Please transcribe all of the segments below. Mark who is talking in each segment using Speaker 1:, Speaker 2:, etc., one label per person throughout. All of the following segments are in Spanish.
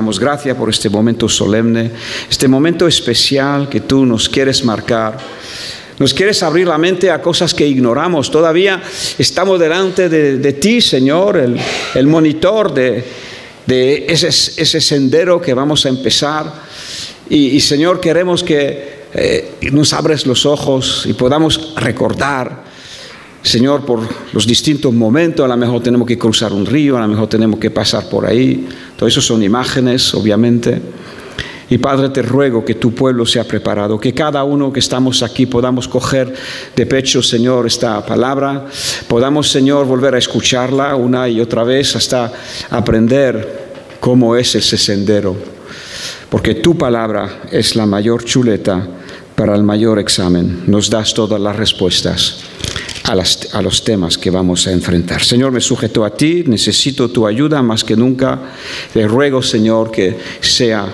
Speaker 1: damos gracias por este momento solemne, este momento especial que tú nos quieres marcar. Nos quieres abrir la mente a cosas que ignoramos. Todavía estamos delante de ti, Señor, el monitor de ese sendero que vamos a empezar. Y Señor, queremos que nos abres los ojos y podamos recordar, Señor, por los distintos momentos. A lo mejor tenemos que cruzar un río, a lo mejor tenemos que pasar por ahí. Todo eso son imágenes, obviamente. Y Padre, te ruego que tu pueblo sea preparado, que cada uno que estamos aquí podamos coger de pecho, Señor, esta palabra, podamos, Señor, volver a escucharla una y otra vez hasta aprender cómo es ese sendero, porque tu palabra es la mayor chuleta para el mayor examen. Nos das todas las respuestas a los temas que vamos a enfrentar. Señor, me sujeto a ti, necesito tu ayuda más que nunca. Te ruego, Señor, que sea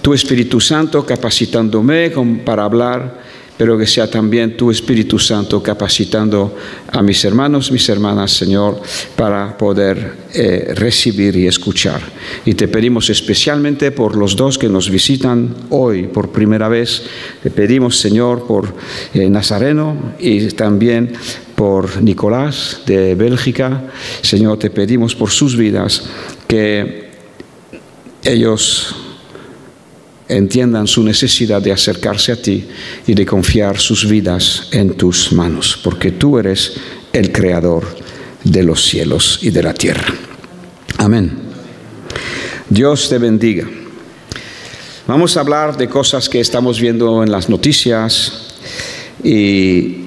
Speaker 1: tu Espíritu Santo capacitándome para hablar, pero que sea también tu Espíritu Santo capacitando a mis hermanos, mis hermanas, Señor, para poder recibir y escuchar. Y te pedimos especialmente por los dos que nos visitan hoy por primera vez. Te pedimos, Señor, por Nazareno y también por Nicolás de Bélgica. Señor, te pedimos por sus vidas que ellos entiendan su necesidad de acercarse a ti y de confiar sus vidas en tus manos, porque tú eres el creador de los cielos y de la tierra. Amén. Dios te bendiga. Vamos a hablar de cosas que estamos viendo en las noticias y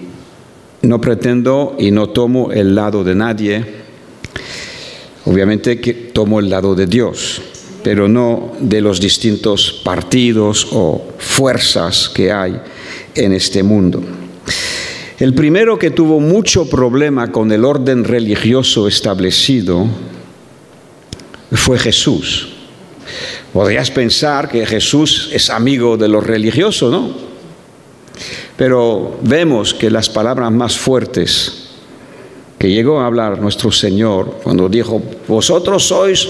Speaker 1: no pretendo y no tomo el lado de nadie. Obviamente que tomo el lado de Dios, pero no de los distintos partidos o fuerzas que hay en este mundo. El primero que tuvo mucho problema con el orden religioso establecido fue Jesús. Podrías pensar que Jesús es amigo de los religiosos, ¿no? Pero vemos que las palabras más fuertes que llegó a hablar nuestro Señor cuando dijo: vosotros sois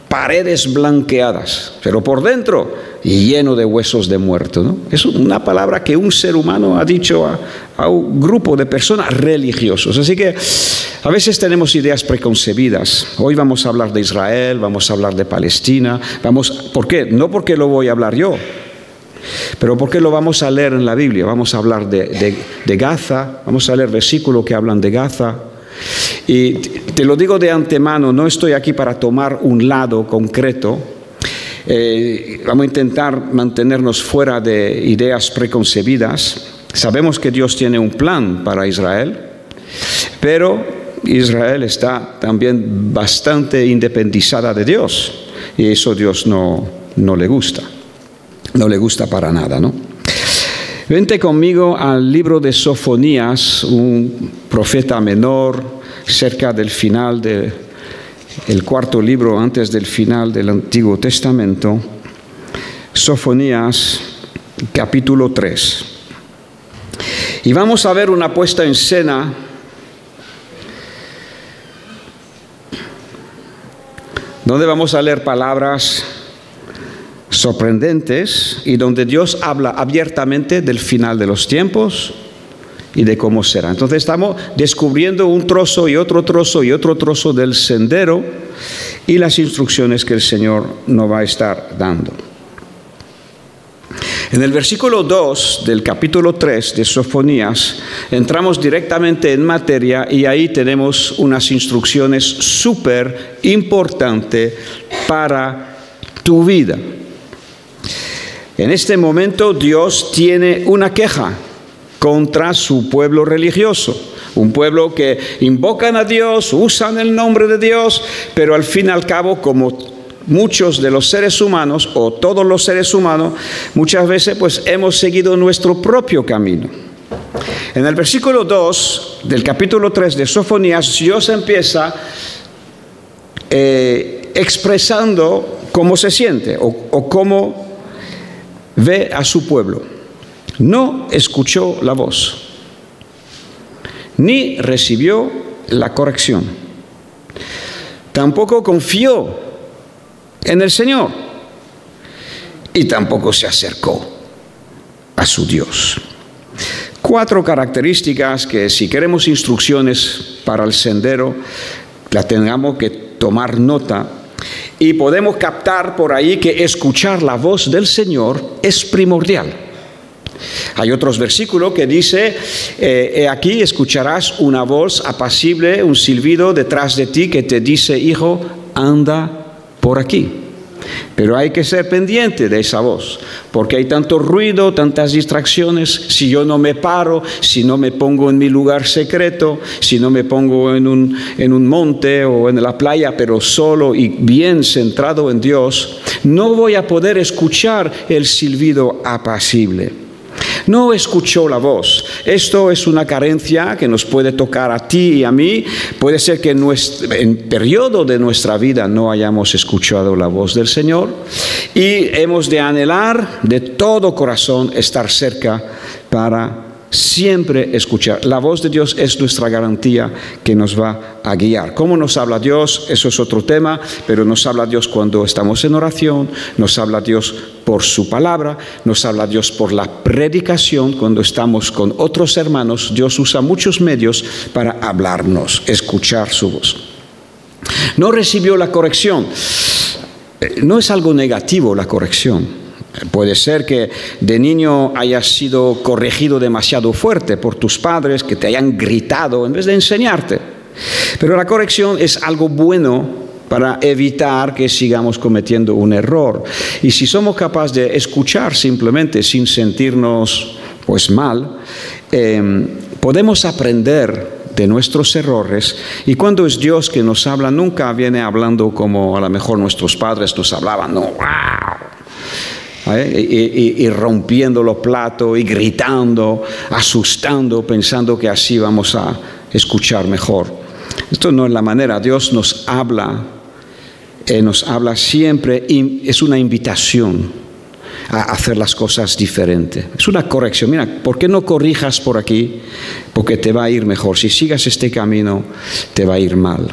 Speaker 1: paredes blanqueadas, pero por dentro lleno de huesos de muerto, ¿no? Es una palabra que un ser humano ha dicho a un grupo de personas religiosos. Así que a veces tenemos ideas preconcebidas. Hoy vamos a hablar de Israel, vamos a hablar de Palestina. ¿Por qué? No porque lo voy a hablar yo, pero porque lo vamos a leer en la Biblia. Vamos a hablar de Gaza, vamos a leer versículos que hablan de Gaza. Y te lo digo de antemano, no estoy aquí para tomar un lado concreto. Vamos a intentar mantenernos fuera de ideas preconcebidas. Sabemos que Dios tiene un plan para Israel, pero Israel está también bastante independizada de Dios, y eso a Dios no le gusta. No le gusta para nada, ¿no? Vente conmigo al libro de Sofonías, un profeta menor, cerca del final del cuarto libro antes del final del Antiguo Testamento. Sofonías, capítulo 3. Y vamos a ver una puesta en escena donde vamos a leer palabras sorprendentes y donde Dios habla abiertamente del final de los tiempos y de cómo será. Entonces estamos descubriendo un trozo y otro trozo y otro trozo del sendero y las instrucciones que el Señor nos va a estar dando. En el versículo 2 del capítulo 3 de Sofonías entramos directamente en materia y ahí tenemos unas instrucciones súper importantes para tu vida. En este momento Dios tiene una queja contra su pueblo religioso, un pueblo que invocan a Dios, usan el nombre de Dios, pero al fin y al cabo, como muchos de los seres humanos o todos los seres humanos, muchas veces pues hemos seguido nuestro propio camino. En el versículo 2 del capítulo 3 de Sofonías, Dios empieza expresando cómo se siente o cómo ve a su pueblo. No escuchó la voz, ni recibió la corrección. Tampoco confió en el Señor. y tampoco se acercó a su Dios. 4 características que, si queremos instrucciones para el sendero, la tengamos que tomar nota, y podemos captar por ahí que escuchar la voz del Señor es primordial. Hay otros versículos que dice, aquí escucharás una voz apacible, un silbido detrás de ti que te dice, hijo, anda por aquí. Pero hay que ser pendiente de esa voz, porque hay tanto ruido, tantas distracciones. Si yo no me paro, si no me pongo en mi lugar secreto, si no me pongo en un monte o en la playa, pero solo y bien centrado en Dios, no voy a poder escuchar el silbido apacible. No escuchó la voz. Esto es una carencia que nos puede tocar a ti y a mí. Puede ser que en periodo de nuestra vida no hayamos escuchado la voz del Señor, y hemos de anhelar de todo corazón estar cerca para siempre escuchar. La voz de Dios es nuestra garantía que nos va a guiar. ¿Cómo nos habla Dios? Eso es otro tema, pero nos habla Dios cuando estamos en oración, nos habla Dios por su palabra, nos habla Dios por la predicación, cuando estamos con otros hermanos. Dios usa muchos medios para hablarnos, escuchar su voz. No recibió la corrección. No es algo negativo la corrección. Puede ser que de niño hayas sido corregido demasiado fuerte por tus padres, que te hayan gritado en vez de enseñarte. Pero la corrección es algo bueno para evitar que sigamos cometiendo un error. Y si somos capaces de escuchar simplemente sin sentirnos mal, podemos aprender de nuestros errores. Y cuando es Dios que nos habla, nunca viene hablando como a lo mejor nuestros padres nos hablaban, no, ¡wow! Y rompiendo los platos y gritando, asustando, pensando que así vamos a escuchar mejor. Esto no es la manera. Dios nos habla siempre, y es una invitación a hacer las cosas diferentes. Es una corrección. Mira, ¿por qué no corrijas por aquí? Porque te va a ir mejor. Si sigas este camino, te va a ir mal.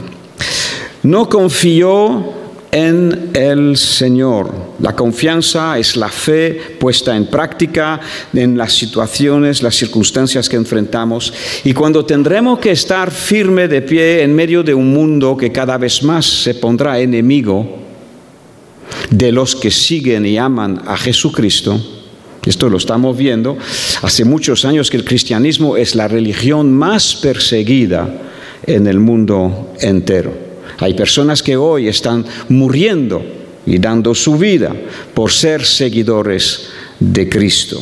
Speaker 1: No confió en el Señor. La confianza es la fe puesta en práctica en las situaciones, las circunstancias que enfrentamos. Y cuando tendremos que estar firme de pie en medio de un mundo que cada vez más se pondrá enemigo de los que siguen y aman a Jesucristo, esto lo estamos viendo, hace muchos años que el cristianismo es la religión más perseguida en el mundo entero. Hay personas que hoy están muriendo y dando su vida por ser seguidores de Cristo.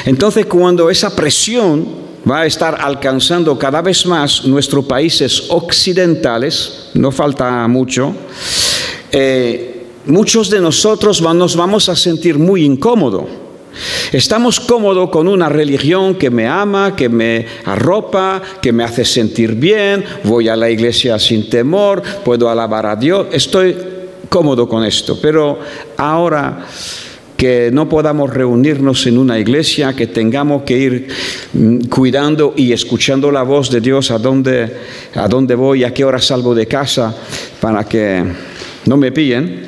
Speaker 1: Entonces, cuando esa presión va a estar alcanzando cada vez más nuestros países occidentales, no falta mucho, muchos de nosotros nos vamos a sentir muy incómodos. Estamos cómodos con una religión que me ama, que me arropa, que me hace sentir bien, voy a la iglesia sin temor, puedo alabar a Dios, estoy cómodo con esto. Pero ahora que no podamos reunirnos en una iglesia, que tengamos que ir cuidando y escuchando la voz de Dios, a dónde voy, a qué hora salgo de casa, para que no me pillen,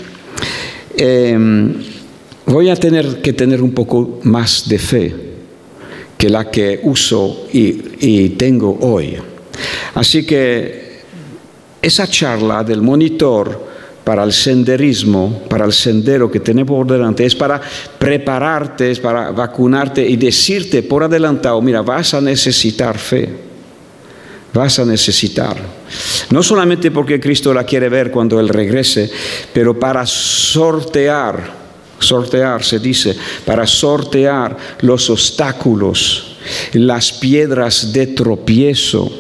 Speaker 1: voy a tener que tener un poco más de fe que la que uso y tengo hoy. Así que esa charla del monitor para el senderismo, para el sendero que tenemos por delante, es para prepararte, es para vacunarte y decirte por adelantado, mira, vas a necesitar fe. Vas a necesitar. No solamente porque Cristo la quiere ver cuando Él regrese, pero para sortear se dice, para sortear los obstáculos, las piedras de tropiezo,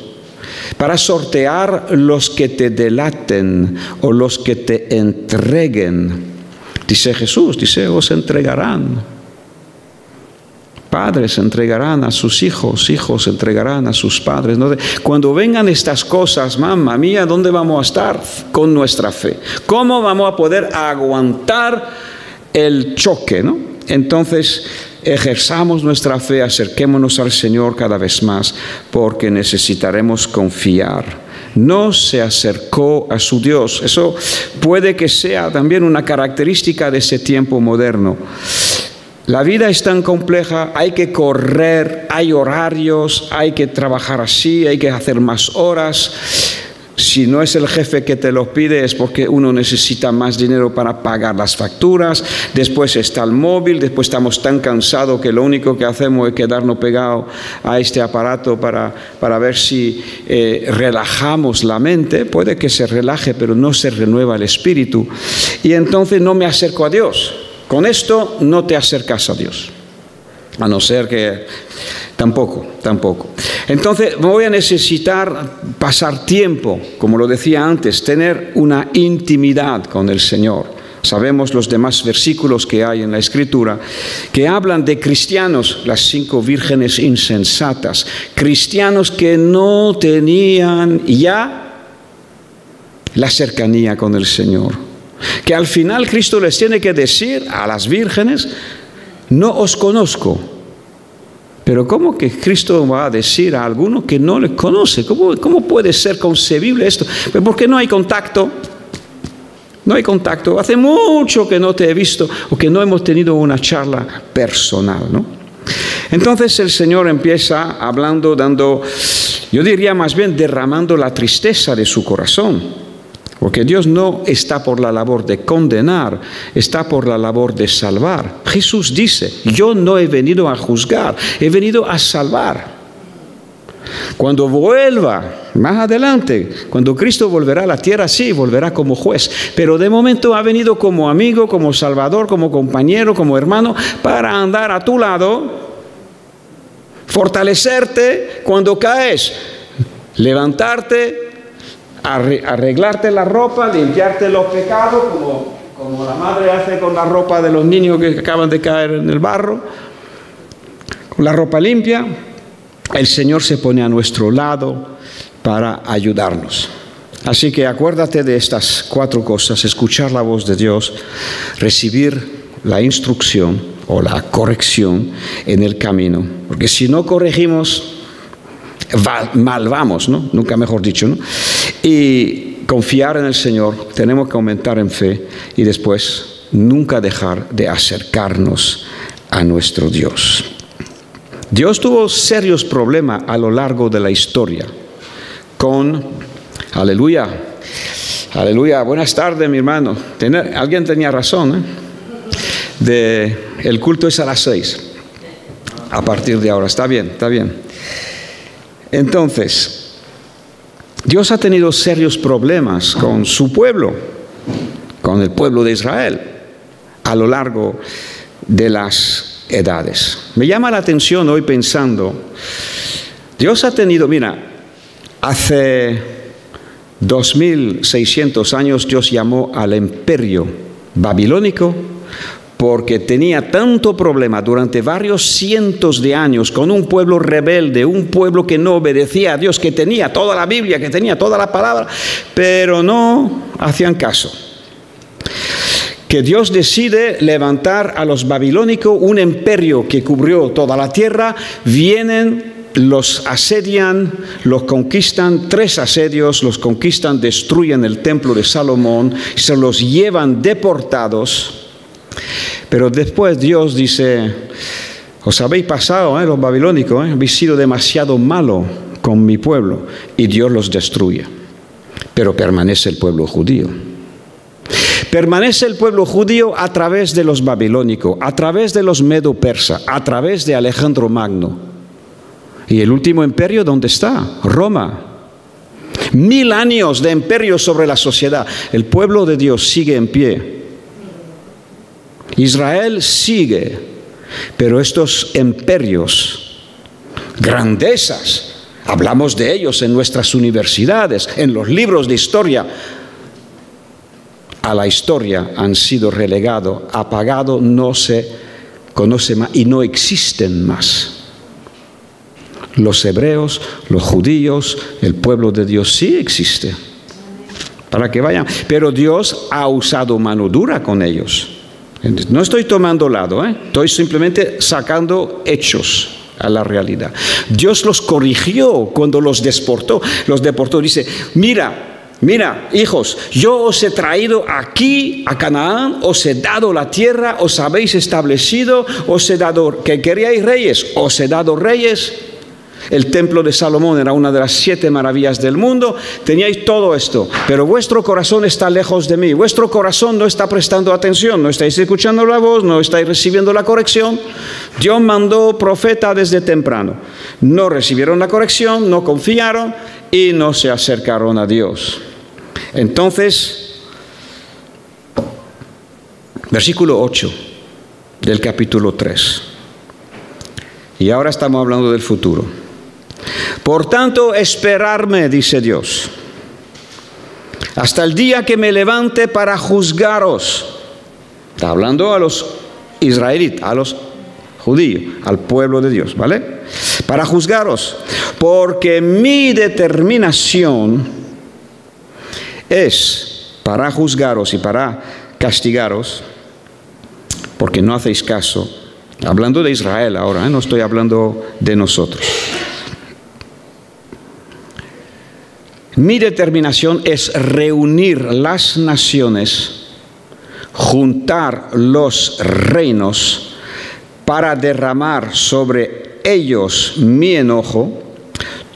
Speaker 1: para sortear los que te delaten o los que te entreguen. Dice Jesús, os entregarán. Padres entregarán a sus hijos, hijos entregarán a sus padres. ¿No? Cuando vengan estas cosas, mamá mía, ¿dónde vamos a estar con nuestra fe? ¿Cómo vamos a poder aguantar el choque, ¿no? Entonces, ejerzamos nuestra fe, acerquémonos al Señor cada vez más, porque necesitaremos confiar no se acercó a su Dios. Eso puede que sea también una característica de ese tiempo moderno. La vida es tan compleja, hay que correr, hay horarios, hay que trabajar así, hay que hacer más horas. Si no es el jefe que te lo pide, es porque uno necesita más dinero para pagar las facturas. Después está el móvil, después estamos tan cansados que lo único que hacemos es quedarnos pegados a este aparato para ver si relajamos la mente. Puede que se relaje, pero no se renueva el espíritu. Y entonces no me acerco a Dios. Con esto no te acercas a Dios. A no ser que... Tampoco. Entonces voy a necesitar pasar tiempo, como lo decía antes, tener una intimidad con el Señor. Sabemos los demás versículos que hay en la Escritura que hablan de cristianos, las 5 vírgenes insensatas, cristianos que no tenían ya la cercanía con el Señor. Que al final Cristo les tiene que decir a las vírgenes, no os conozco. Pero ¿cómo que Cristo va a decir a alguno que no le conoce? ¿Cómo puede ser concebible esto? ¿Por qué no hay contacto? No hay contacto. Hace mucho que no te he visto o que no hemos tenido una charla personal, ¿no? Entonces el Señor empieza hablando, yo diría más bien derramando la tristeza de su corazón. Porque Dios no está por la labor de condenar, está por la labor de salvar. Jesús dice, yo no he venido a juzgar, he venido a salvar. Cuando vuelva, más adelante, cuando Cristo volverá a la tierra, sí, volverá como juez. Pero de momento ha venido como amigo, como salvador, como compañero, como hermano, para andar a tu lado, fortalecerte cuando caes, levantarte, arreglarte la ropa, limpiarte los pecados, como la madre hace con la ropa de los niños que acaban de caer en el barro, con la ropa limpia. El Señor se pone a nuestro lado para ayudarnos. Así que acuérdate de estas 4 cosas: escuchar la voz de Dios, recibir la instrucción o la corrección en el camino, porque si no corregimos, mal vamos, ¿no? Nunca mejor dicho, ¿no? Y confiar en el Señor, tenemos que aumentar en fe y después nunca dejar de acercarnos a nuestro Dios. Dios tuvo serios problemas a lo largo de la historia con, aleluya, buenas tardes mi hermano, alguien tenía razón, el culto es a las 6, a partir de ahora, está bien. Entonces, Dios ha tenido serios problemas con su pueblo, con el pueblo de Israel, a lo largo de las edades. Me llama la atención hoy pensando, Dios ha tenido, hace 2600 años Dios llamó al imperio babilónico porque tenía tanto problema durante varios cientos de años con un pueblo rebelde, un pueblo que no obedecía a Dios, que tenía toda la Biblia, que tenía toda la palabra, pero no hacían caso. Que Dios decide levantar a los babilónicos, un imperio que cubrió toda la tierra. Vienen, los asedian, los conquistan, 3 asedios, los conquistan, destruyen el templo de Salomón, se los llevan deportados. Pero después Dios dice, os habéis pasado, los babilónicos, habéis sido demasiado malos con mi pueblo, y Dios los destruye. Pero permanece el pueblo judío. Permanece el pueblo judío a través de los babilónicos, a través de los medo-persas, a través de Alejandro Magno. Y el último imperio, ¿dónde está? Roma. 1000 años de imperio sobre la sociedad. El pueblo de Dios sigue en pie. Israel sigue, pero estos imperios, grandezas, hablamos de ellos en nuestras universidades, en los libros de historia, a la historia han sido relegados, apagados, no se conoce más y no existen más. Los hebreos, los judíos, el pueblo de Dios sí existe, para que vayan, pero Dios ha usado mano dura con ellos. No estoy tomando lado, estoy simplemente sacando hechos, a la realidad. Dios los corrigió cuando los deportó. Dice, mira, hijos, yo os he traído aquí a Canaán, os he dado la tierra, os habéis establecido, os he dado, que queríais reyes, os he dado reyes. El templo de Salomón era una de las 7 maravillas del mundo. Teníais todo esto, pero vuestro corazón está lejos de mí. Vuestro corazón no está prestando atención, no estáis escuchando la voz, no estáis recibiendo la corrección. Dios mandó profeta desde temprano. No recibieron la corrección, no confiaron y no se acercaron a Dios. Entonces, versículo 8 del capítulo 3. Y ahora estamos hablando del futuro. Por tanto, esperadme, dice Dios, hasta el día que me levante para juzgaros. Está hablando a los israelitas, a los judíos, al pueblo de Dios, ¿vale? Para juzgaros, porque mi determinación es para juzgaros y para castigaros, porque no hacéis caso. Hablando de Israel ahora, no estoy hablando de nosotros. Mi determinación es reunir las naciones, juntar los reinos para derramar sobre ellos mi enojo,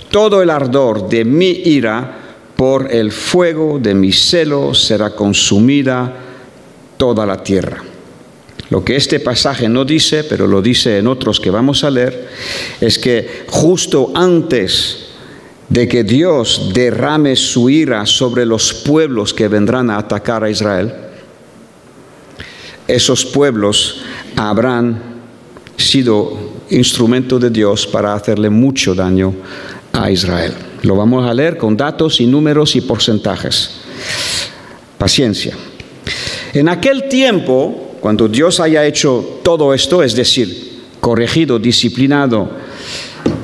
Speaker 1: todo el ardor de mi ira, por el fuego de mi celo será consumida toda la tierra. Lo que este pasaje no dice, pero lo dice en otros que vamos a leer, es que justo antes de que Dios derrame su ira sobre los pueblos que vendrán a atacar a Israel, esos pueblos habrán sido instrumento de Dios para hacerle mucho daño a Israel. Lo vamos a leer con datos y números y porcentajes. Paciencia. En aquel tiempo, cuando Dios haya hecho todo esto, es decir, corregido, disciplinado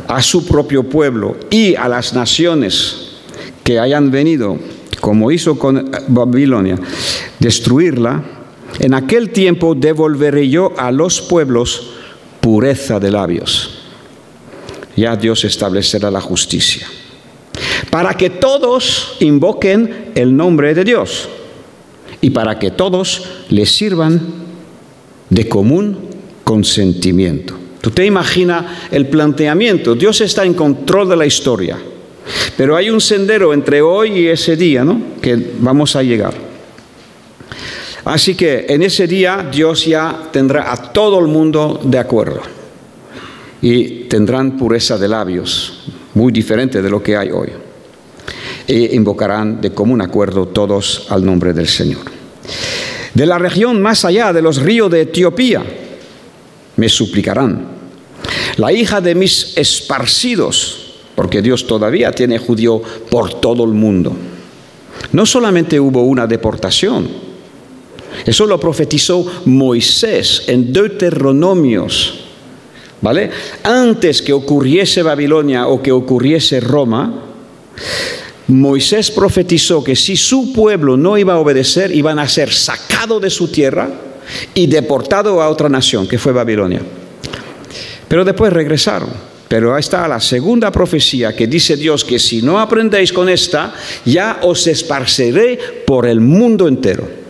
Speaker 1: a su propio pueblo y a las naciones que hayan venido, como hizo con Babilonia, destruirla, en aquel tiempo devolveré yo a los pueblos pureza de labios. Ya Dios establecerá la justicia, para que todos invoquen el nombre de Dios y para que todos les sirvan de común consentimiento. Tú te imaginas el planteamiento. Dios está en control de la historia, pero hay un sendero entre hoy y ese día, ¿no?, que vamos a llegar. Así que en ese día Dios ya tendrá a todo el mundo de acuerdo y tendrán pureza de labios, muy diferente de lo que hay hoy. E invocarán de común acuerdo todos al nombre del Señor. De la región más allá de los ríos de Etiopía me suplicarán. La hija de mis esparcidos, porque Dios todavía tiene judío por todo el mundo. No solamente hubo una deportación, eso lo profetizó Moisés en Deuteronomios, ¿vale? Antes que ocurriese Babilonia o que ocurriese Roma, Moisés profetizó que si su pueblo no iba a obedecer, iban a ser sacados de su tierra y deportados a otra nación, que fue Babilonia. Pero después regresaron. Pero ahí está la segunda profecía que dice Dios que si no aprendéis con esta, ya os esparceré por el mundo entero.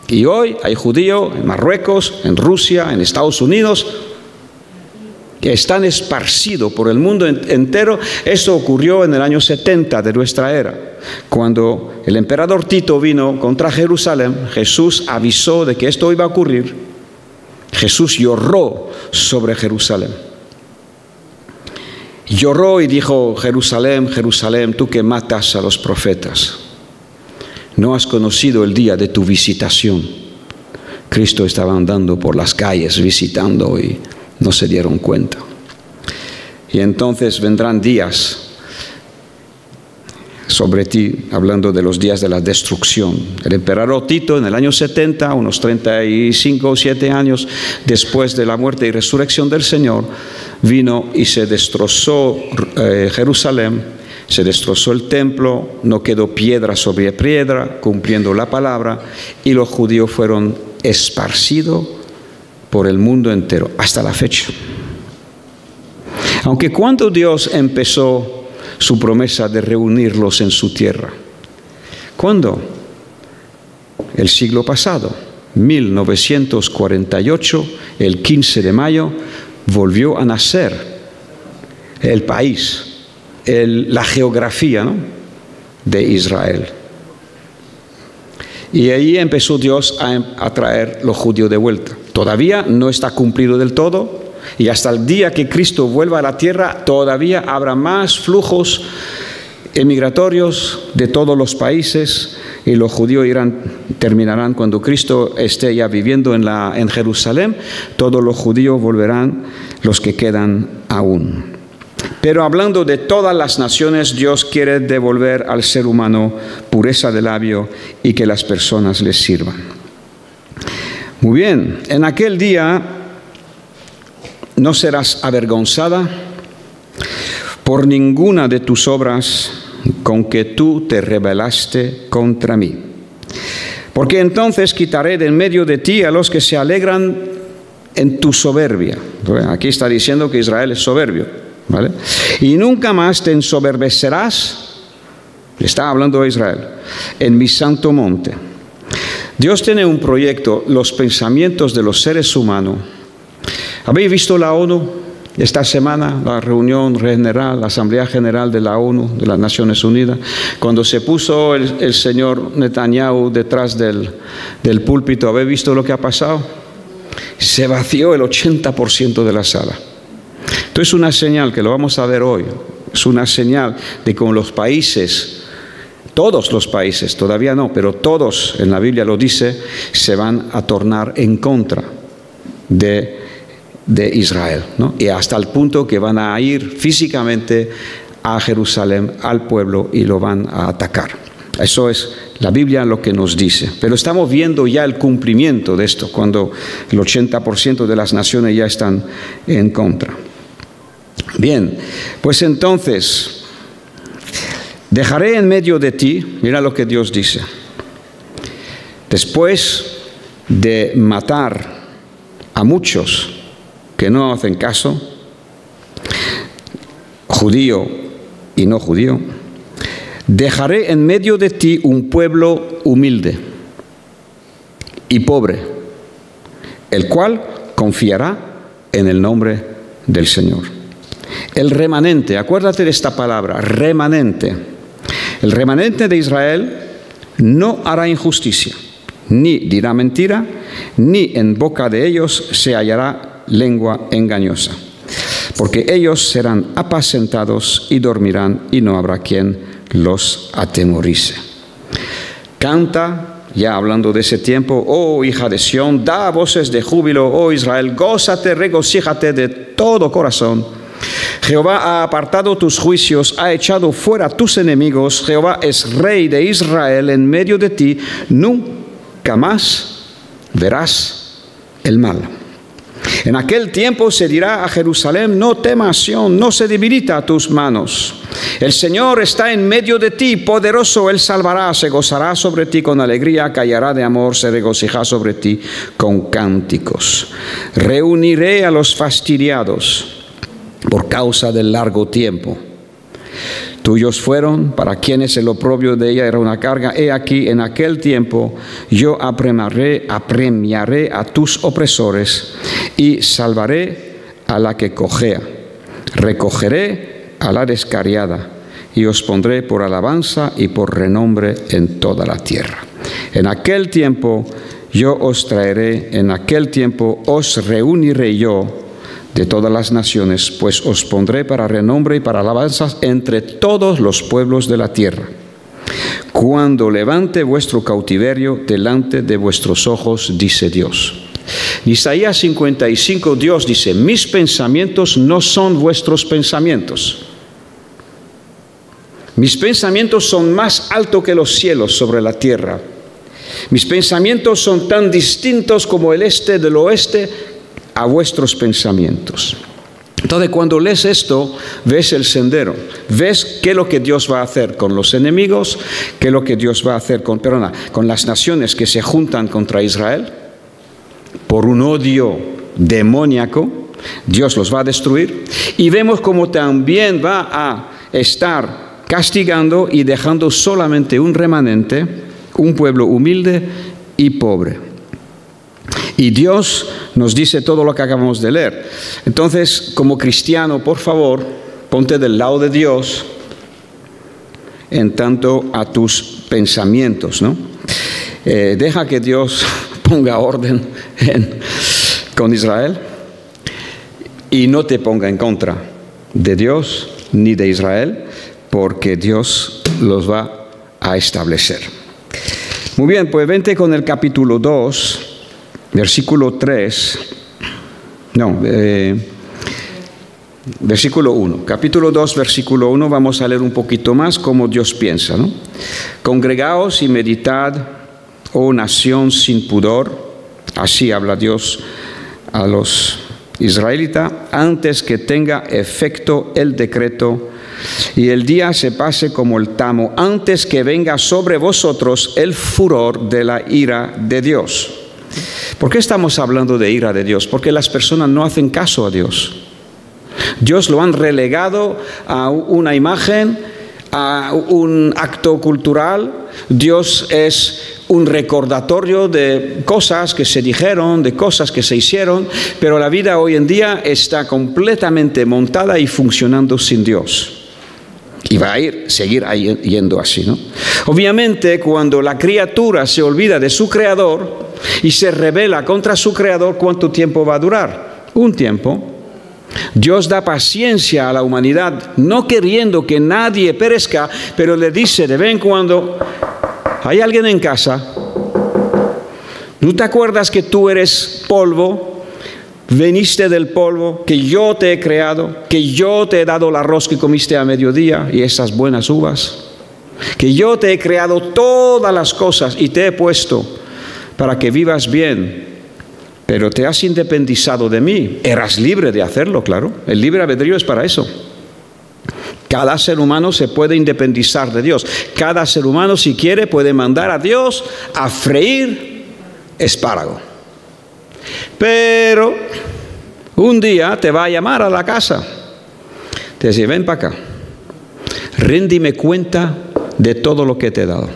Speaker 1: Y hoy hay judíos en Marruecos, en Rusia, en Estados Unidos, que están esparcidos por el mundo entero. Esto ocurrió en el año 70 de nuestra era. Cuando el emperador Tito vino contra Jerusalén, Jesús avisó de que esto iba a ocurrir. Jesús lloró sobre Jerusalén. Lloró y dijo: Jerusalén, Jerusalén, tú que matas a los profetas, no has conocido el día de tu visitación. Cristo estaba andando por las calles visitando y no se dieron cuenta. Y entonces vendrán días sobre ti, hablando de los días de la destrucción. El emperador Tito en el año 70, unos 35 o 7 años después de la muerte y resurrección del Señor, vino y se destrozó Jerusalén, se destrozó el templo, no quedó piedra sobre piedra, cumpliendo la palabra, y los judíos fueron esparcidos por el mundo entero, hasta la fecha. Aunque cuando Dios empezó su promesa de reunirlos en su tierra, ¿cuándo? El siglo pasado, 1948, el 15 de mayo, volvió a nacer el país, la geografía, ¿no?, de Israel. Y ahí empezó Dios a traer los judíos de vuelta. Todavía no está cumplido del todo, y hasta el día que Cristo vuelva a la tierra, todavía habrá más flujos emigratorios de todos los países, y los judíos terminarán cuando Cristo esté ya viviendo en Jerusalén. Todos los judíos volverán, los que quedan aún. Pero hablando de todas las naciones, Dios quiere devolver al ser humano pureza de labio y que las personas les sirvan. Muy bien, en aquel día no serás avergonzada por ninguna de tus obras con que tú te rebelaste contra mí. Porque entonces quitaré de en medio de ti a los que se alegran en tu soberbia. Aquí está diciendo que Israel es soberbio, ¿vale? Y nunca más te ensoberbecerás, está hablando de Israel, en mi santo monte. Dios tiene un proyecto, los pensamientos de los seres humanos. ¿Habéis visto la ONU? Esta semana, la reunión general, la Asamblea General de la ONU, de las Naciones Unidas, cuando se puso el señor Netanyahu detrás del púlpito, ¿habéis visto lo que ha pasado? Se vació el 80% de la sala. Esto es una señal, que lo vamos a ver hoy, es una señal de cómo los países, todos los países, todavía no, pero todos, en la Biblia lo dice, se van a tornar en contra de Israel, ¿no? Y hasta el punto que van a ir físicamente a Jerusalén, al pueblo, y lo van a atacar. Eso es la Biblia lo que nos dice. Pero estamos viendo ya el cumplimiento de esto, cuando el 80% de las naciones ya están en contra. Bien, pues entonces, dejaré en medio de ti, mira lo que Dios dice, después de matar a muchos que no hacen caso, judío y no judío, dejaré en medio de ti un pueblo humilde y pobre, el cual confiará en el nombre del Señor. El remanente, acuérdate de esta palabra, remanente. El remanente de Israel no hará injusticia, ni dirá mentira, ni en boca de ellos se hallará lengua engañosa, porque ellos serán apacentados y dormirán, y no habrá quien los atemorice. Canta, ya hablando de ese tiempo, oh hija de Sión, da voces de júbilo, oh Israel, gózate, regocíjate de todo corazón. Jehová ha apartado tus juicios, ha echado fuera tus enemigos. Jehová es rey de Israel en medio de ti, nunca más verás el mal. En aquel tiempo se dirá a Jerusalén, no temas, Sión, no se debilita tus manos. El Señor está en medio de ti, poderoso, Él salvará, se gozará sobre ti con alegría, callará de amor, se regocijará sobre ti con cánticos. Reuniré a los fastidiados por causa del largo tiempo. Tuyos fueron, para quienes el oprobio de ella era una carga. He aquí, en aquel tiempo yo apremiaré a tus opresores y salvaré a la que cojea. Recogeré a la descarriada y os pondré por alabanza y por renombre en toda la tierra. En aquel tiempo yo os traeré, en aquel tiempo os reuniré yo de todas las naciones, pues os pondré para renombre y para alabanzas entre todos los pueblos de la tierra. Cuando levante vuestro cautiverio delante de vuestros ojos, dice Dios. En Isaías 55, Dios dice, mis pensamientos no son vuestros pensamientos. Mis pensamientos son más altos que los cielos sobre la tierra. Mis pensamientos son tan distintos como el este del oeste a vuestros pensamientos. Entonces, cuando lees esto, ves el sendero, ves qué es lo que Dios va a hacer con los enemigos, qué es lo que Dios va a hacer con las naciones que se juntan contra Israel por un odio demoníaco, Dios los va a destruir. Y vemos cómo también va a estar castigando y dejando solamente un remanente, un pueblo humilde y pobre. Y Dios nos dice todo lo que acabamos de leer. Entonces, como cristiano, por favor, ponte del lado de Dios en tanto a tus pensamientos, ¿no? Deja que Dios ponga orden con Israel y no te ponga en contra de Dios ni de Israel, porque Dios los va a establecer. Muy bien, pues vente con el capítulo 2, versículo 3, versículo 1. Capítulo 2, versículo 1, vamos a leer un poquito más cómo Dios piensa, ¿no? Congregaos y meditad, oh nación sin pudor, así habla Dios a los israelitas, antes que tenga efecto el decreto y el día se pase como el tamo, antes que venga sobre vosotros el furor de la ira de Dios. ¿Por qué estamos hablando de ira de Dios? Porque las personas no hacen caso a Dios. Dios lo han relegado a una imagen, a un acto cultural. Dios es un recordatorio de cosas que se dijeron, de cosas que se hicieron, pero la vida hoy en día está completamente montada y funcionando sin Dios. Y va a seguir yendo así, ¿no? Obviamente, cuando la criatura se olvida de su creador y se rebela contra su creador, ¿cuánto tiempo va a durar? Un tiempo. Dios da paciencia a la humanidad, no queriendo que nadie perezca, pero le dice de vez en cuando: ¿hay alguien en casa? ¿No te acuerdas que tú eres polvo? Veniste del polvo, que yo te he creado, que yo te he dado el arroz que comiste a mediodía y esas buenas uvas, que yo te he creado todas las cosas y te he puesto para que vivas bien, pero te has independizado de mí. Eras libre de hacerlo, claro. El libre albedrío es para eso. Cada ser humano se puede independizar de Dios. Cada ser humano, si quiere, puede mandar a Dios a freír espárrago. Pero un día te va a llamar a la casa. Te dice: ven para acá, ríndeme cuenta de todo lo que te he dado.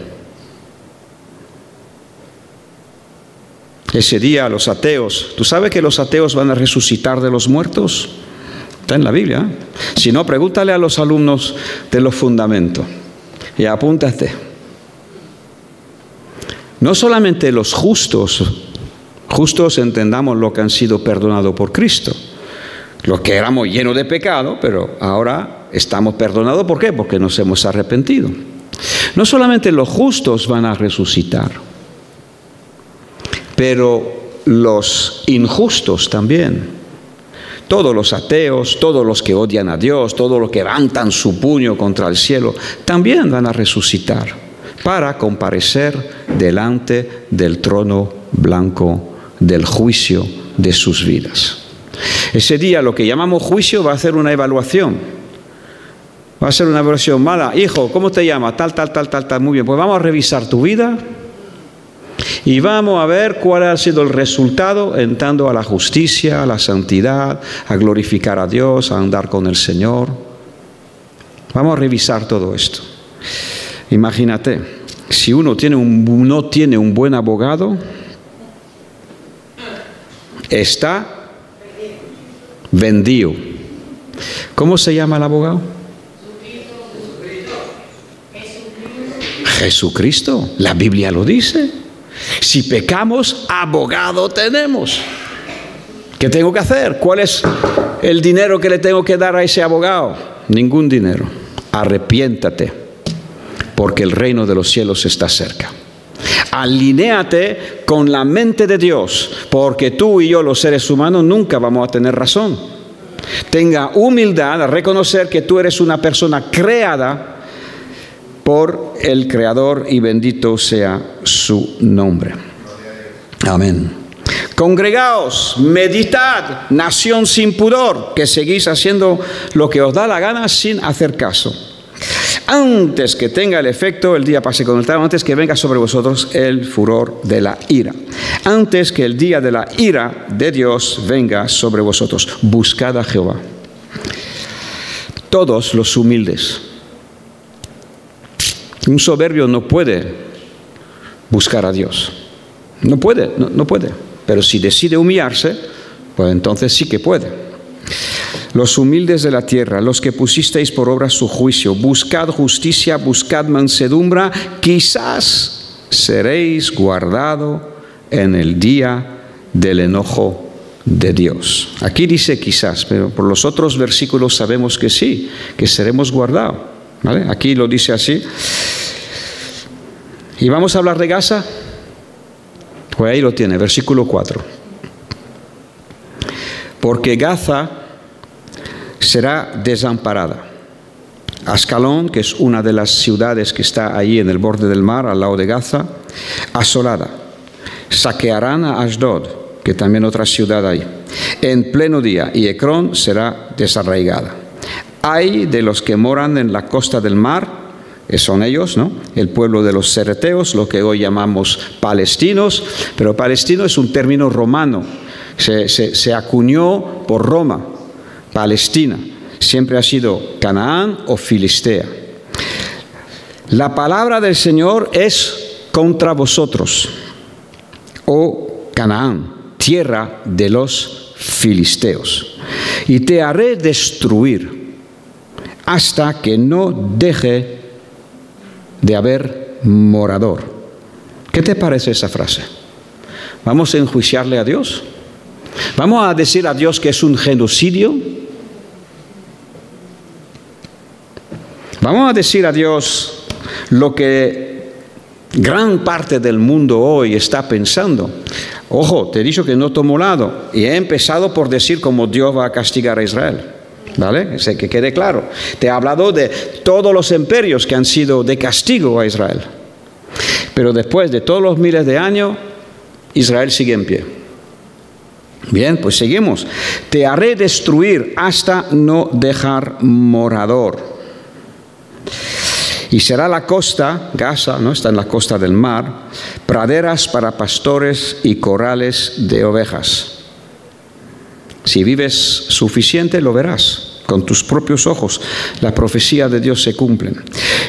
Speaker 1: Ese día los ateos, ¿tú sabes que los ateos van a resucitar de los muertos? Está en la Biblia, ¿eh? Si no, pregúntale a los alumnos de los fundamentos y apúntate. No solamente los justos entendamos lo que han sido perdonados por Cristo, los que éramos llenos de pecado, pero ahora estamos perdonados. ¿Por qué? Porque nos hemos arrepentido. No solamente los justos van a resucitar, pero los injustos también. Todos los ateos, todos los que odian a Dios, todos los que levantan su puño contra el cielo, también van a resucitar para comparecer delante del trono blanco del juicio de sus vidas. Ese día, lo que llamamos juicio, va a hacer una evaluación. Va a ser una evaluación mala. Hijo, ¿cómo te llamas? Tal. Muy bien, pues vamos a revisar tu vida y vamos a ver cuál ha sido el resultado entrando a la justicia, a la santidad, a glorificar a Dios, a andar con el Señor. Vamos a revisar todo esto. Imagínate, si uno no tiene un buen abogado, está vendido. ¿Cómo se llama el abogado? Jesucristo. La Biblia lo dice. Si pecamos, abogado tenemos. ¿Qué tengo que hacer? ¿Cuál es el dinero que le tengo que dar a ese abogado? Ningún dinero. Arrepiéntate, porque el reino de los cielos está cerca. Alinéate con la mente de Dios, porque tú y yo, los seres humanos, nunca vamos a tener razón. Tenga humildad a reconocer que tú eres una persona creada por el Creador y bendito sea su nombre. Amén. Congregaos, meditad, nación sin pudor, que seguís haciendo lo que os da la gana sin hacer caso. antes que tenga el efecto, el día pase con el tardo, antes que venga sobre vosotros el furor de la ira. Antes que el día de la ira de Dios venga sobre vosotros. Buscad a Jehová. Todos los humildes. Un soberbio no puede buscar a Dios. No puede. Pero si decide humillarse, pues entonces sí que puede. Los humildes de la tierra, los que pusisteis por obra su juicio, buscad justicia, buscad mansedumbre, quizás seréis guardados en el día del enojo de Dios. Aquí dice quizás, pero por los otros versículos sabemos que sí, que seremos guardados. ¿Vale? Aquí lo dice así. ¿Y vamos a hablar de Gaza? Pues ahí lo tiene, versículo 4. Porque Gaza será desamparada. Ascalón, que es una de las ciudades que está ahí en el borde del mar, al lado de Gaza, asolada. Saquearán a Asdod, que también otra ciudad hay, en pleno día, y Ecrón será desarraigada. Hay de los que moran en la costa del mar, que son ellos, ¿no? El pueblo de los cereteos, lo que hoy llamamos palestinos, pero palestino es un término romano, se acuñó por Roma. Palestina siempre ha sido Canaán o Filistea. La palabra del Señor es contra vosotros, oh Canaán, tierra de los filisteos, y te haré destruir hasta que no deje de haber morador. ¿Qué te parece esa frase? ¿Vamos a enjuiciarle a Dios? ¿Vamos a decir a Dios que es un genocidio? ¿Vamos a decir a Dios lo que gran parte del mundo hoy está pensando? Ojo, te he dicho que no tomo lado y he empezado por decir cómo Dios va a castigar a Israel. ¿Vale? Que quede claro. Te he hablado de todos los imperios que han sido de castigo a Israel. Pero después de todos los miles de años, Israel sigue en pie. Bien, pues seguimos. Te haré destruir hasta no dejar morador. Y será la costa, Gaza, ¿no? Está en la costa del mar, praderas para pastores y corrales de ovejas. Si vives suficiente, lo verás con tus propios ojos. La profecía de Dios se cumple.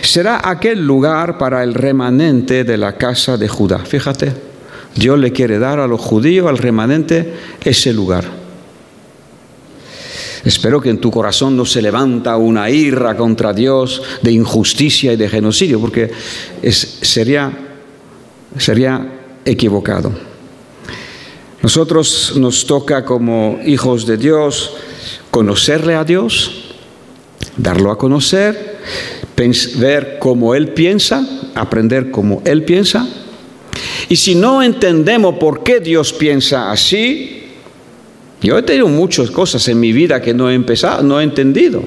Speaker 1: Será aquel lugar para el remanente de la casa de Judá. Fíjate, Dios le quiere dar a los judíos, al remanente, ese lugar. Espero que en tu corazón no se levanta una ira contra Dios de injusticia y de genocidio, porque sería equivocado. Nosotros nos toca como hijos de Dios conocerle a Dios, darlo a conocer, ver cómo Él piensa, aprender cómo Él piensa. Y si no entendemos por qué Dios piensa así, yo he tenido muchas cosas en mi vida que no he entendido,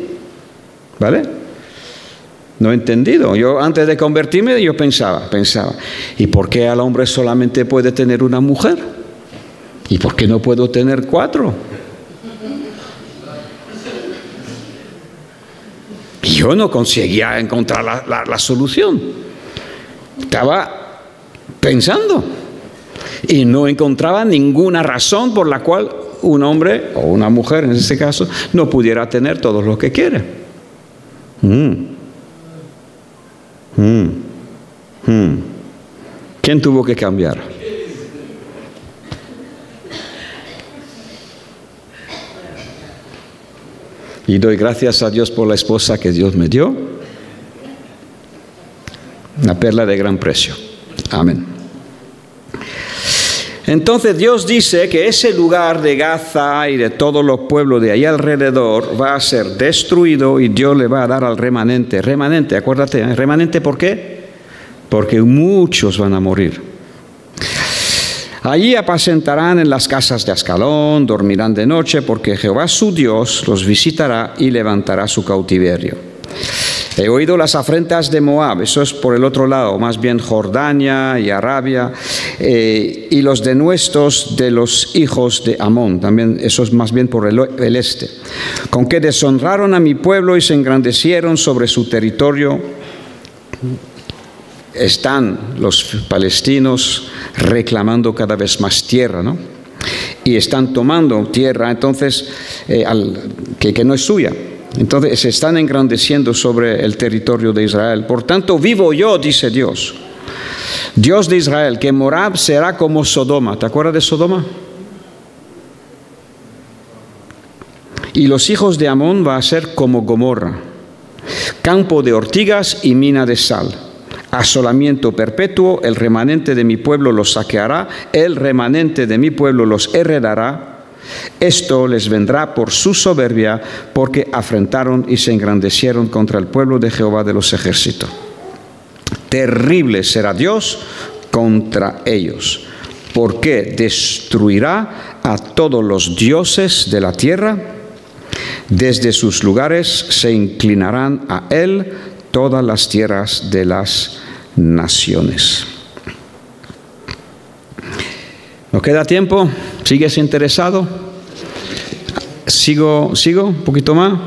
Speaker 1: ¿vale? No he entendido. Yo antes de convertirme yo pensaba, ¿y por qué al hombre solamente puede tener una mujer? ¿Y por qué no puedo tener 4? Y yo no conseguía encontrar la solución. Estaba pensando y no encontraba ninguna razón por la cual un hombre o una mujer, en este caso, no pudiera tener todo lo que quiere. ¿Quién tuvo que cambiar? Y doy gracias a Dios por la esposa que Dios me dio. Una perla de gran precio. Amén. Entonces Dios dice que ese lugar de Gaza y de todos los pueblos de ahí alrededor va a ser destruido y Dios le va a dar al remanente. Remanente, acuérdate, ¿eh? ¿Remanente por qué? Porque muchos van a morir. Allí apacentarán en las casas de Ascalón, dormirán de noche, porque Jehová su Dios los visitará y levantará su cautiverio. He oído las afrentas de Moab, eso es por el otro lado, más bien Jordania y Arabia, y los denuestos de los hijos de Amón, también eso es más bien por el este, con que deshonraron a mi pueblo y se engrandecieron sobre su territorio. están los palestinos reclamando cada vez más tierra, ¿no? Y están tomando tierra, entonces, que no es suya. Entonces se están engrandeciendo sobre el territorio de Israel. Por tanto, vivo yo, dice Dios, Dios de Israel, que Moab será como Sodoma. ¿Te acuerdas de Sodoma? Y los hijos de Amón va a ser como Gomorra, campo de ortigas y mina de sal. Asolamiento perpetuo, el remanente de mi pueblo los saqueará, el remanente de mi pueblo los heredará. Esto les vendrá por su soberbia, porque afrentaron y se engrandecieron contra el pueblo de Jehová de los ejércitos. Terrible será Dios contra ellos, porque destruirá a todos los dioses de la tierra. Desde sus lugares se inclinarán a él todas las tierras de las naciones. ¿Nos queda tiempo? ¿Sigues interesado? ¿Sigo un poquito más?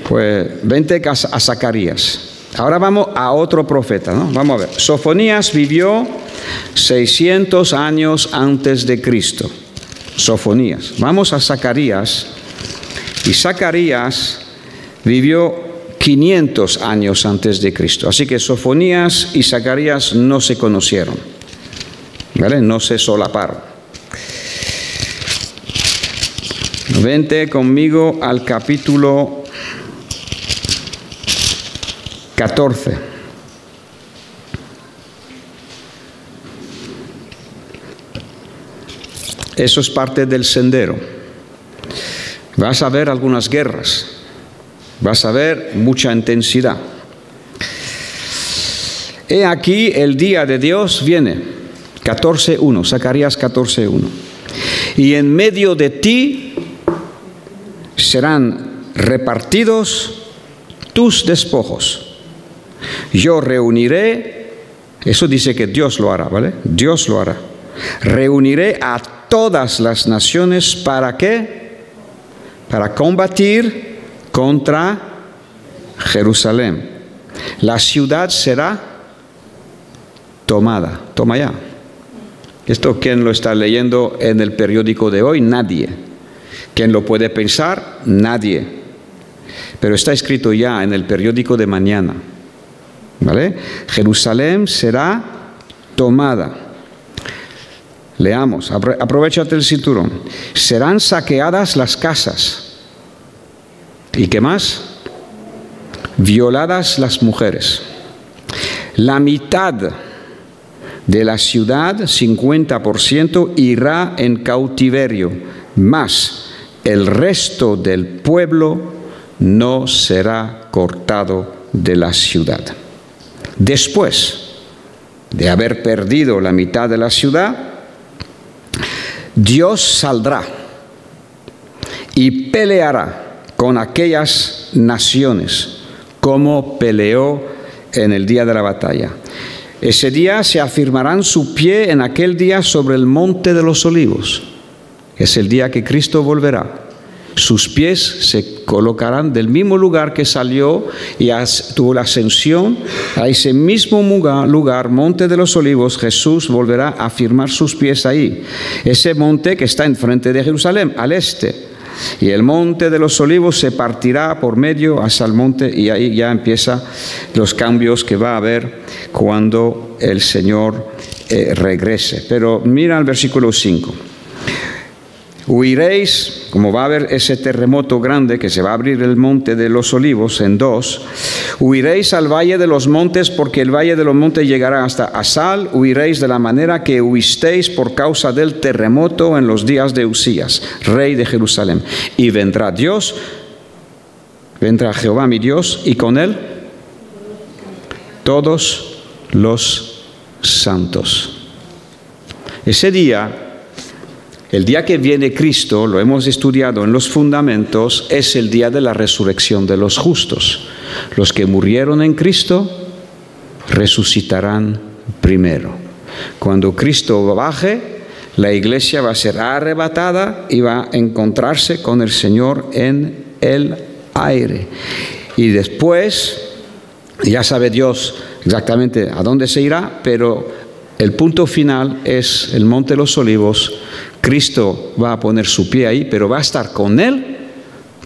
Speaker 1: Pues vente a Zacarías. Ahora vamos a otro profeta, ¿no? Vamos a ver. Sofonías vivió 600 años antes de Cristo. Sofonías. Vamos a Zacarías. Y Zacarías vivió 500 años antes de Cristo. Así que Sofonías y Zacarías no se conocieron, ¿vale? No se solaparon. Vente conmigo al capítulo 14. Eso es parte del sendero. Vas a ver algunas guerras. Vas a ver mucha intensidad. He aquí el día de Dios viene. 14:1, Zacarías 14:1. Y en medio de ti serán repartidos tus despojos. Yo reuniré, eso dice que Dios lo hará, ¿vale? Dios lo hará. Reuniré a todas las naciones, ¿para qué? Para combatir contra Jerusalén. La ciudad será tomada. Toma ya. ¿Esto quién lo está leyendo en el periódico de hoy? Nadie. ¿Quién lo puede pensar? Nadie. Pero está escrito ya en el periódico de mañana. ¿Vale? Jerusalén será tomada. Leamos, aprovechate el cinturón. Serán saqueadas las casas. ¿Y qué más? Violadas las mujeres. La mitad de la ciudad, 50%, irá en cautiverio, mas el resto del pueblo no será cortado de la ciudad. Después de haber perdido la mitad de la ciudad, Dios saldrá y peleará con aquellas naciones como peleó en el día de la batalla. Ese día se afirmarán su pie en aquel día sobre el monte de los olivos. Es el día que Cristo volverá. Sus pies se colocarán del mismo lugar que salió y tuvo la ascensión. A ese mismo lugar, monte de los olivos, Jesús volverá a afirmar sus pies ahí. Ese monte que está enfrente de Jerusalén, al este. Y el monte de los olivos se partirá por medio hacia el monte, y ahí ya empiezan los cambios que va a haber cuando el Señor regrese. Pero mira el versículo 5. Huiréis, como va a haber ese terremoto grande que se va a abrir el monte de los olivos en dos, huiréis al valle de los montes, porque el valle de los montes llegará hasta Asal. Huiréis de la manera que huisteis por causa del terremoto en los días de Usías, rey de Jerusalén. Y vendrá Dios, vendrá Jehová mi Dios, y con él todos los santos. Ese día, el día que viene Cristo, lo hemos estudiado en los fundamentos, es el día de la resurrección de los justos. Los que murieron en Cristo resucitarán primero. Cuando Cristo baje, la iglesia va a ser arrebatada y va a encontrarse con el Señor en el aire. Y después Y ya sabe Dios exactamente a dónde se irá, pero el punto final es el Monte de los Olivos. Cristo va a poner su pie ahí, pero va a estar con él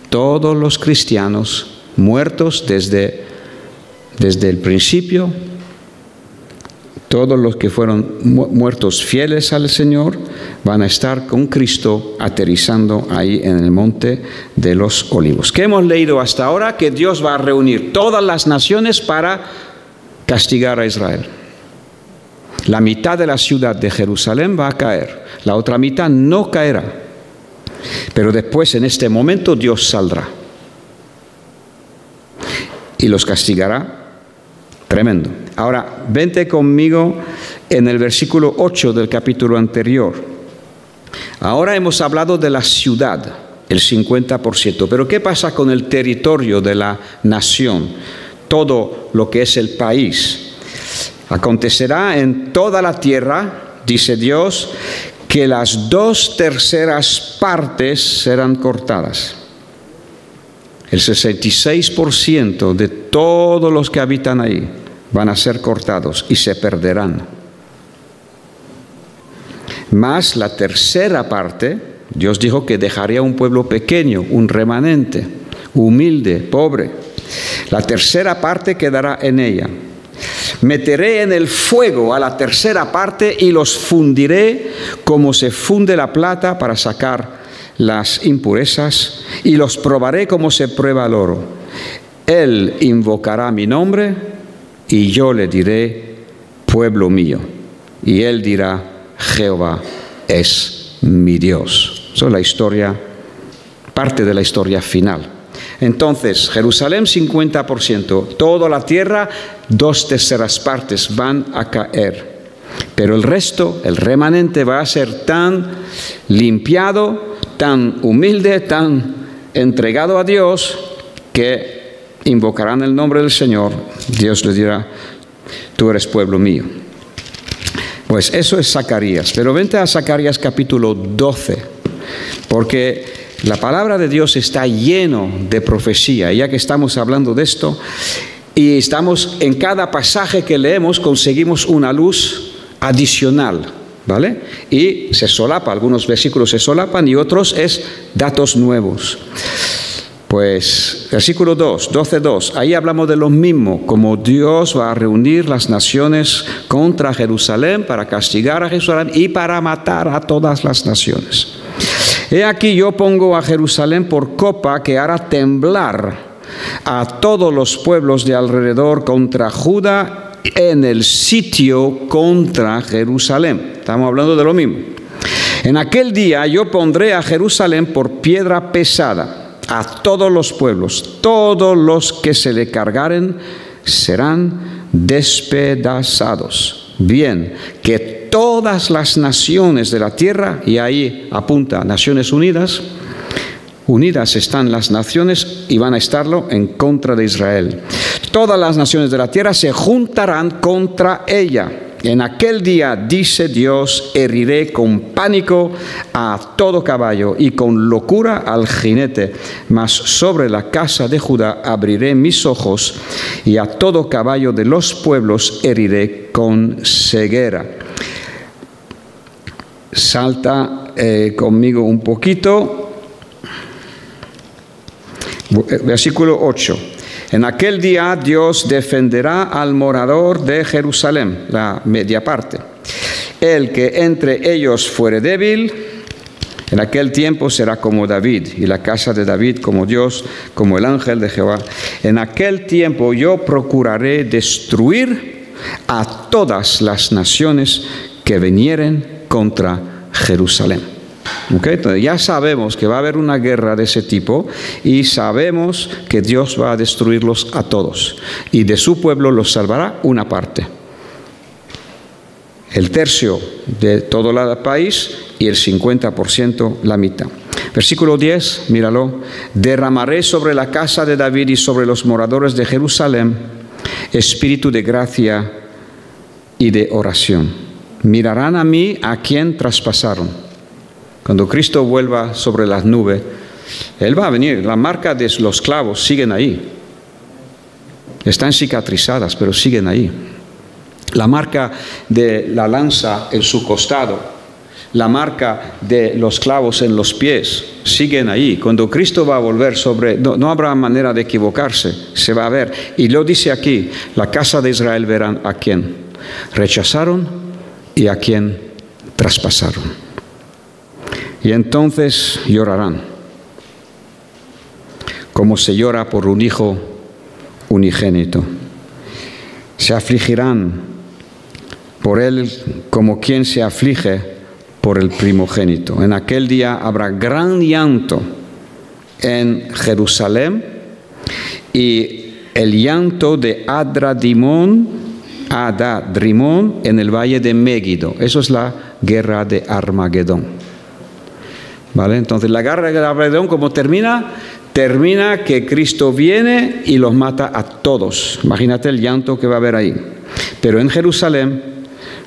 Speaker 1: todos los cristianos muertos desde el principio. Todos los que fueron muertos fieles al Señor van a estar con Cristo aterrizando ahí en el Monte de los Olivos. ¿Qué hemos leído hasta ahora? Que Dios va a reunir todas las naciones para castigar a Israel. La mitad de la ciudad de Jerusalén va a caer, la otra mitad no caerá. Pero después, en este momento, Dios saldrá y los castigará. Tremendo. Ahora, vente conmigo en el versículo 8 del capítulo anterior. Ahora hemos hablado de la ciudad, el 50%, pero ¿qué pasa con el territorio de la nación? Todo lo que es el país. Acontecerá en toda la tierra, dice Dios, que las 2/3 partes serán cortadas. El 66% de todos los que habitan ahí van a ser cortados y se perderán. Más la 1/3 parte, Dios dijo que dejaría un pueblo pequeño, un remanente, humilde, pobre. La 1/3 parte quedará en ella. Meteré en el fuego a la 1/3 parte y los fundiré como se funde la plata para sacar las impurezas, y los probaré como se prueba el oro. Él invocará mi nombre y yo le diré, pueblo mío. Y él dirá, Jehová es mi Dios. Eso es la historia, parte de la historia final. Entonces, Jerusalén 50%, toda la tierra 2/3 partes van a caer. Pero el resto, el remanente, va a ser tan limpiado, tan humilde, tan entregado a Dios, que invocarán el nombre del Señor. Dios les dirá, tú eres pueblo mío. Pues eso es Zacarías. Pero vente a Zacarías capítulo 12, porque la palabra de Dios está lleno de profecía. Ya que estamos hablando de esto, y estamos en cada pasaje que leemos, conseguimos una luz adicional, ¿vale? Y se solapa, algunos versículos se solapan y otros es datos nuevos. Pues, versículo 2, 12:2, ahí hablamos de lo mismo, como Dios va a reunir las naciones contra Jerusalén para castigar a Jerusalén y para matar a todas las naciones. He aquí yo pongo a Jerusalén por copa que hará temblar a todos los pueblos de alrededor contra Judá en el sitio contra Jerusalén. Estamos hablando de lo mismo. En aquel día yo pondré a Jerusalén por piedra pesada a todos los pueblos, todos los que se le cargaren serán despedazados. Bien, que todas las naciones de la tierra, y ahí apunta Naciones Unidas, unidas están las naciones y van a estarlo en contra de Israel. Todas las naciones de la tierra se juntarán contra ella. En aquel día, dice Dios, heriré con pánico a todo caballo y con locura al jinete, mas sobre la casa de Judá abriré mis ojos y a todo caballo de los pueblos heriré con ceguera. Salta conmigo un poquito. Versículo 8. En aquel día Dios defenderá al morador de Jerusalén, la media parte. El que entre ellos fuere débil, en aquel tiempo será como David, y la casa de David como Dios, como el ángel de Jehová. En aquel tiempo yo procuraré destruir a todas las naciones que vinieren contra Jerusalén. Okay, entonces ya sabemos que va a haber una guerra de ese tipo y sabemos que Dios va a destruirlos a todos y de su pueblo los salvará una parte, el tercio de todo el país y el 50% la mitad. Versículo 10, míralo. Derramaré sobre la casa de David y sobre los moradores de Jerusalén espíritu de gracia y de oración. Mirarán a mí a quien traspasaron. Cuando Cristo vuelva sobre las nubes, Él va a venir. La marca de los clavos siguen ahí. Están cicatrizadas, pero siguen ahí. La marca de la lanza en su costado, la marca de los clavos en los pies, siguen ahí. Cuando Cristo va a volver no habrá manera de equivocarse, se va a ver. Y lo dice aquí, la casa de Israel verán a quién rechazaron y a quién traspasaron. Y entonces llorarán, como se llora por un hijo unigénito. Se afligirán por él como quien se aflige por el primogénito. En aquel día habrá gran llanto en Jerusalén y el llanto de Adadrimón en el valle de Megiddo. Eso es la guerra de Armagedón. ¿Vale? Entonces la guerra de Armagedón, ¿cómo termina? Termina que Cristo viene y los mata a todos. Imagínate el llanto que va a haber ahí. Pero en Jerusalén,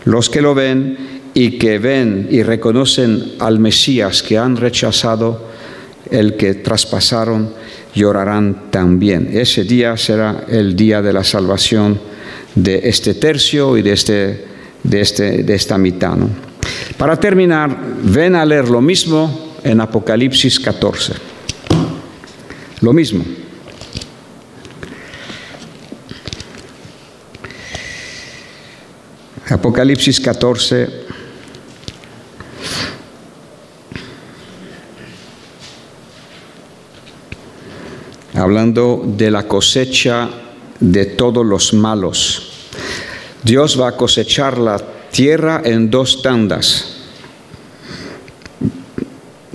Speaker 1: los que lo ven y reconocen al Mesías que han rechazado, el que traspasaron, llorarán también. Ese día será el día de la salvación de este tercio y de esta mitad, ¿no? Para terminar, ven a leer lo mismo en Apocalipsis 14. Lo mismo. Apocalipsis 14. Hablando de la cosecha de todos los malos. Dios va a cosechar la tierra en 2 tandas.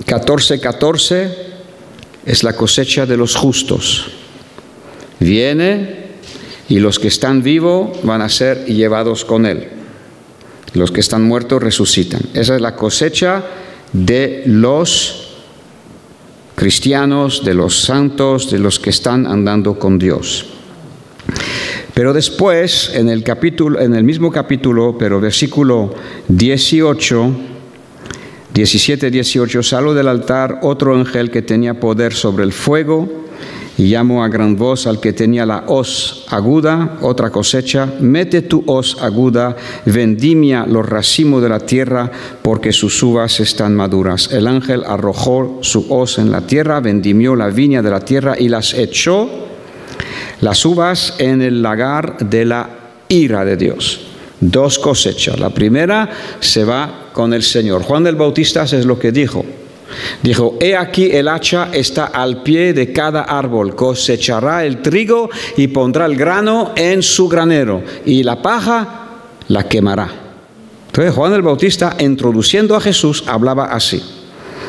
Speaker 1: 14:14 es la cosecha de los justos. Viene y los que están vivos van a ser llevados con él. Los que están muertos resucitan. Esa es la cosecha de los cristianos, de los santos, de los que están andando con Dios. Pero después, en el mismo capítulo, pero versículo 17-18, salió del altar otro ángel que tenía poder sobre el fuego y llamó a gran voz al que tenía la hoz aguda, otra cosecha: mete tu hoz aguda, vendimia los racimos de la tierra, porque sus uvas están maduras. El ángel arrojó su hoz en la tierra, vendimió la viña de la tierra y las echó, las uvas, en el lagar de la ira de Dios. 2 cosechas. La primera se va con el Señor. Juan el Bautista es lo que dijo. Dijo: he aquí el hacha está al pie de cada árbol, cosechará el trigo y pondrá el grano en su granero, y la paja la quemará. Entonces Juan el Bautista, introduciendo a Jesús, hablaba así.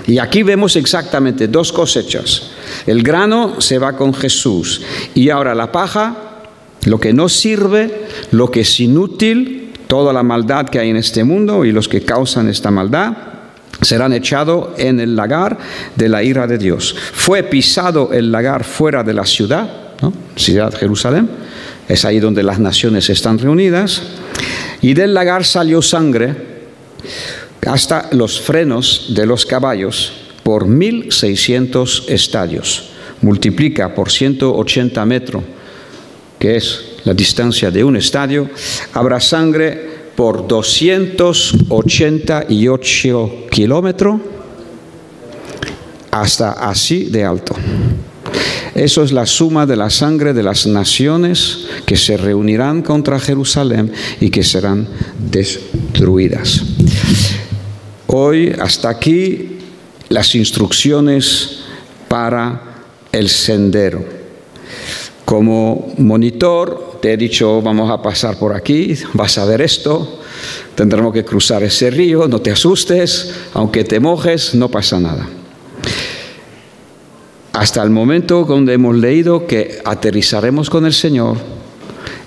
Speaker 1: Y aquí vemos exactamente 2 cosechas. El grano se va con Jesús, y ahora la paja, lo que no sirve, lo que es inútil, toda la maldad que hay en este mundo y los que causan esta maldad, serán echados en el lagar de la ira de Dios. Fue pisado el lagar fuera de la ciudad, ¿no? Ciudad Jerusalén, es ahí donde las naciones están reunidas, y del lagar salió sangre hasta los frenos de los caballos por 1600 estadios. Multiplica por 180 metros, que es la distancia de un estadio, habrá sangre por 288 kilómetros, hasta así de alto. Eso es la suma de la sangre de las naciones que se reunirán contra Jerusalén y que serán destruidas. Hoy, hasta aquí, las instrucciones para el sendero. Como monitor, te he dicho: vamos a pasar por aquí, vas a ver esto, tendremos que cruzar ese río, no te asustes, aunque te mojes, no pasa nada. Hasta el momento donde hemos leído que aterrizaremos con el Señor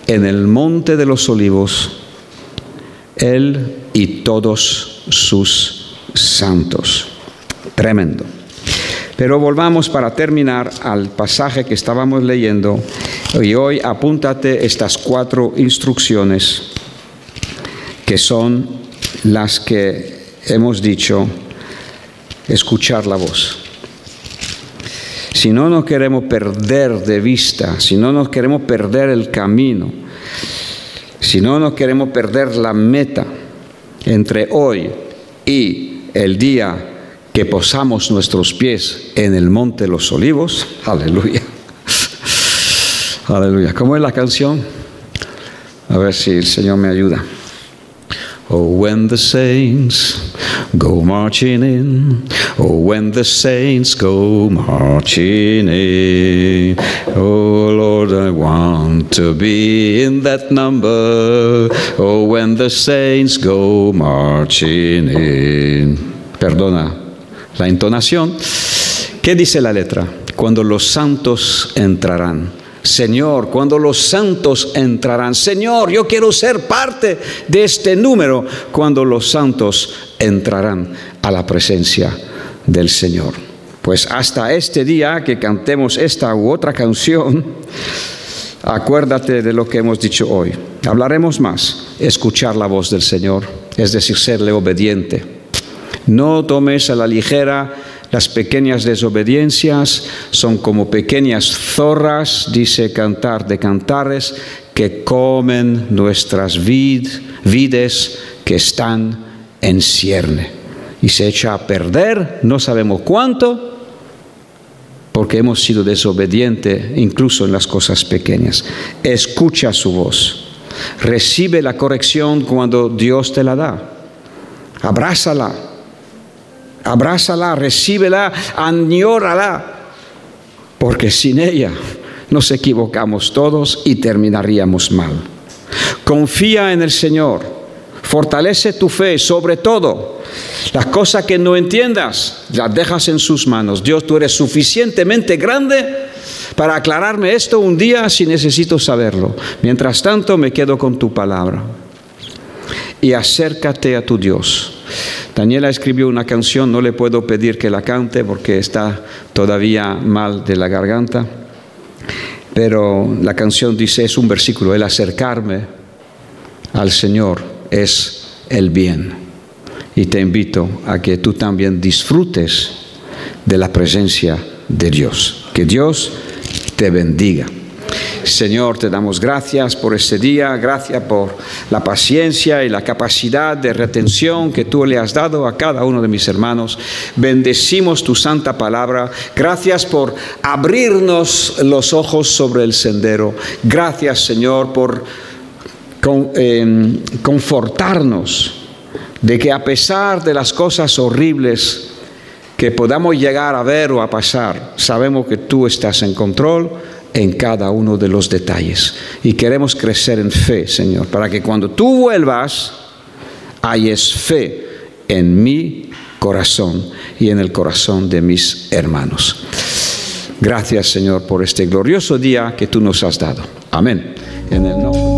Speaker 1: en el monte de los olivos, Él y todos sus santos. Tremendo. Pero volvamos para terminar al pasaje que estábamos leyendo, y hoy apúntate estas 4 instrucciones que son las que hemos dicho: escuchar la voz. si no nos queremos perder de vista, si no nos queremos perder el camino, si no nos queremos perder la meta entre hoy y el día que posamos nuestros pies en el Monte de los Olivos, aleluya, aleluya. ¿Cómo es la canción? A ver si el Señor me ayuda. Oh, when the saints go marching in, oh, when the saints go marching in, oh, Lord, I want to be in that number, oh, when the saints go marching in. Perdona la entonación. ¿Qué dice la letra? Cuando los santos entrarán. Señor, cuando los santos entrarán. Señor, yo quiero ser parte de este número cuando los santos entrarán a la presencia del Señor. Pues hasta este día que cantemos esta u otra canción, acuérdate de lo que hemos dicho hoy. Hablaremos más. Escuchar la voz del Señor, es decir, serle obediente. No tomes a la ligera las pequeñas desobediencias, son como pequeñas zorras, dice Cantar de Cantares, que comen nuestras vides que están en cierne. Y se echa a perder, no sabemos cuánto, porque hemos sido desobedientes incluso en las cosas pequeñas. Escucha su voz, recibe la corrección cuando Dios te la da, abrázala. Abrázala, recíbela, añórala, porque sin ella nos equivocamos todos y terminaríamos mal. Confía en el Señor, fortalece tu fe, sobre todo las cosas que no entiendas, las dejas en sus manos. Dios, tú eres suficientemente grande para aclararme esto un día si necesito saberlo. Mientras tanto, me quedo con tu palabra. Y acércate a tu Dios. Daniela escribió una canción, no le puedo pedir que la cante porque está todavía mal de la garganta, pero la canción dice, es un versículo, el acercarme al Señor es el bien. Y te invito a que tú también disfrutes de la presencia de Dios. Que Dios te bendiga. Señor, te damos gracias por este día, gracias por la paciencia y la capacidad de retención que tú le has dado a cada uno de mis hermanos. Bendecimos tu santa palabra. Gracias por abrirnos los ojos sobre el sendero. Gracias, Señor, por confortarnos de que a pesar de las cosas horribles que podamos llegar a ver o a pasar, sabemos que tú estás en control en cada uno de los detalles. Y queremos crecer en fe, Señor, para que cuando tú vuelvas, hayas fe en mi corazón y en el corazón de mis hermanos. Gracias, Señor, por este glorioso día que tú nos has dado. Amén. En el nombre